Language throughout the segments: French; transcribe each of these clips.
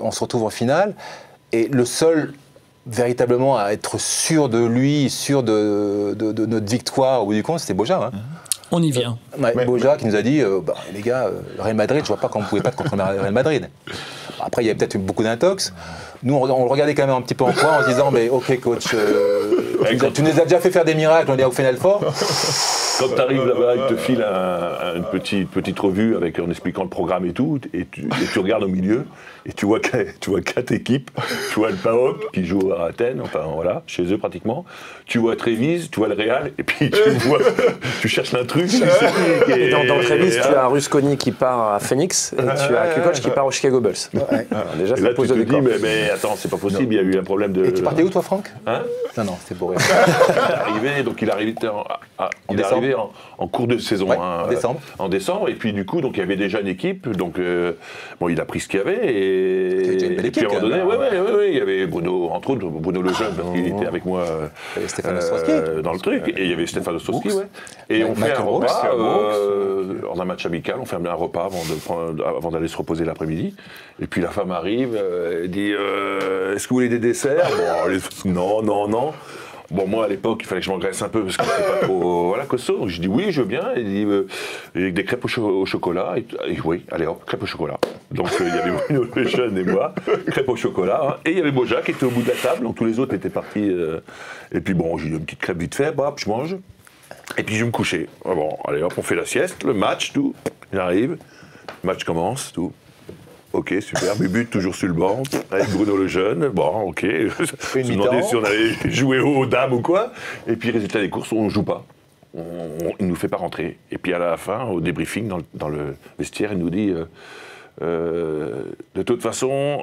On se retrouve en finale et le seul véritablement à être sûr de lui, sûr de notre victoire au bout du compte, c'était Boja. Hein. On y vient. Boja qui nous a dit les gars, Real Madrid, je vois pas comment vous pouvez battre contre le Real Madrid. Après, il y avait peut-être beaucoup d'intox. Nous, on le regardait quand même un petit peu en coin en se disant mais ok coach, tu nous as déjà fait faire des miracles, on est au Final Four. Quand tu arrives là-bas, il te file une petite revue en expliquant le programme et tout, et tu regardes au milieu, et tu vois 4 équipes. Tu vois le PAOK qui joue à Athènes, enfin voilà, chez eux pratiquement. Tu vois Trévise, tu vois le Real, et puis tu cherches l'intrus. Et dans Trévise, tu as Rusconi qui part à Phoenix, et tu as Kukoc qui part au Chicago Bulls. Ouais. Déjà, et là, tu te dis, mais attends, c'est pas possible, il y a eu un problème de... Et tu partais où, toi, Franck? Hein? Non, c'est pour rien. Il est arrivé en cours de saison. Ouais, hein, en décembre. Et puis, du coup, donc, il y avait déjà une équipe, donc il a pris ce qu'il y avait. C'était une belle équipe. Puis, à un moment donné, il y avait Bruno, entre autres, Bruno Lejeune, parce qu'il était avec moi dans le truc. Et il y avait Stéphane Ostrowski, Et on fait un repas, on a un match amical, on fait un repas avant d'aller se reposer l'après-midi. Et puis la femme arrive, elle dit est-ce que vous voulez des desserts? Bon, non. Bon, moi à l'époque, il fallait que je m'engraisse un peu parce que c'était pas trop costaud. Donc je dis oui, je veux bien. Elle dit avec des crêpes au chocolat. Et oui, allez hop, crêpes au chocolat. Donc il y avait Bruno Lejeune et moi, crêpes au chocolat. Hein. Et il y avait Boja qui était au bout de la table. Donc tous les autres étaient partis. Et puis bon, j'ai eu une petite crêpe vite fait, je mange. Et puis je vais me coucher. Bon, allez hop, on fait la sieste, le match, tout. Il arrive, le match commence, tout. Ok, super, but toujours sur le banc, avec Bruno Lejeune, bon, ok. Je me demandais si on allait jouer aux dames ou quoi. Et puis, résultat des courses, on ne joue pas. Il ne nous fait pas rentrer. Et puis, à la fin, au débriefing, dans le vestiaire, il nous dit de toute façon,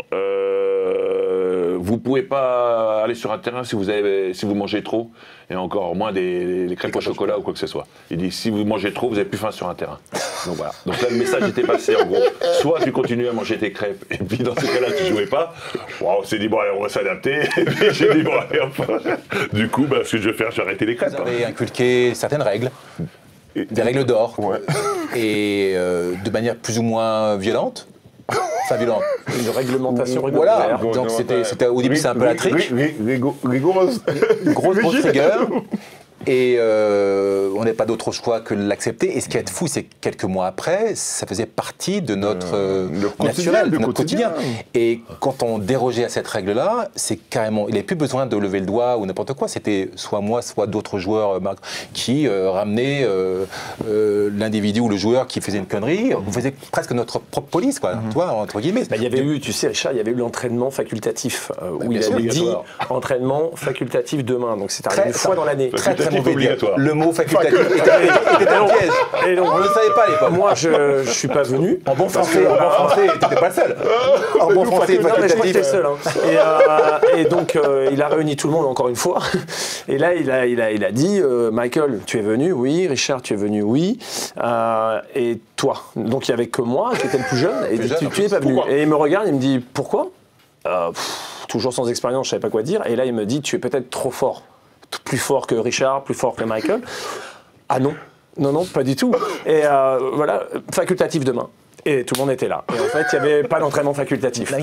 vous ne pouvez pas aller sur un terrain si vous mangez trop, et encore moins des crêpes au chocolat ou quoi que ce soit. Il dit, si vous mangez trop, vous n'avez plus faim sur un terrain. Donc voilà. Donc là, le message était passé, en gros. Soit tu continues à manger tes crêpes, et puis dans ce cas-là, tu ne jouais pas. Bon, on s'est dit, bon, allez, on va s'adapter. Et puis j'ai dit, bon, allez, du coup, ce que je vais faire, je vais arrêter les crêpes. Vous avez inculqué certaines règles. Des règles d'or. Ouais. Et de manière plus ou moins violente. Enfin, violente. Une réglementation régulière. Voilà. Donc c'était au début, c'est un peu la triche. Rigoureuse. Grosse rigueur. Et on n'avait pas d'autre choix que de l'accepter. Et ce qui est fou, c'est que quelques mois après, ça faisait partie de notre naturel, de notre quotidien. Et quand on dérogeait à cette règle-là, c'est carrément, il n'y avait plus besoin de lever le doigt ou n'importe quoi. C'était soit moi, soit d'autres joueurs qui ramenaient l'individu ou le joueur qui faisait une connerie. On faisait presque notre propre police, quoi, tu vois, entre guillemets. Il y avait eu, tu sais, Richard, il y avait eu l'entraîtement facultatif où il avait dit entraînement facultatif demain. Donc c'est arrivé une fois dans l'année. Très obligatoire. Le mot facultatif était un piège. Et donc, on ne le savait pas à l'époque. Moi, je ne suis pas venu. En bon français, tu n'étais pas le seul. En bon français, facultatif. J'étais le seul. Hein. Et donc, il a réuni tout le monde encore une fois. Et là, il a dit Michael, tu es venu? Oui. Richard, tu es venu? Oui. Et toi? Donc, il n'y avait que moi, qui était le plus jeune. Et tu n'es pas venu. Et il me regarde, il me dit pourquoi? Toujours sans expérience, je ne savais pas quoi dire. Et là, il me dit tu es peut-être trop fort. Plus fort que Richard, plus fort que Michael. Ah non, non, pas du tout. Et voilà, facultatif demain. Et tout le monde était là. Et en fait, il n'y avait pas d'entraînement facultatif.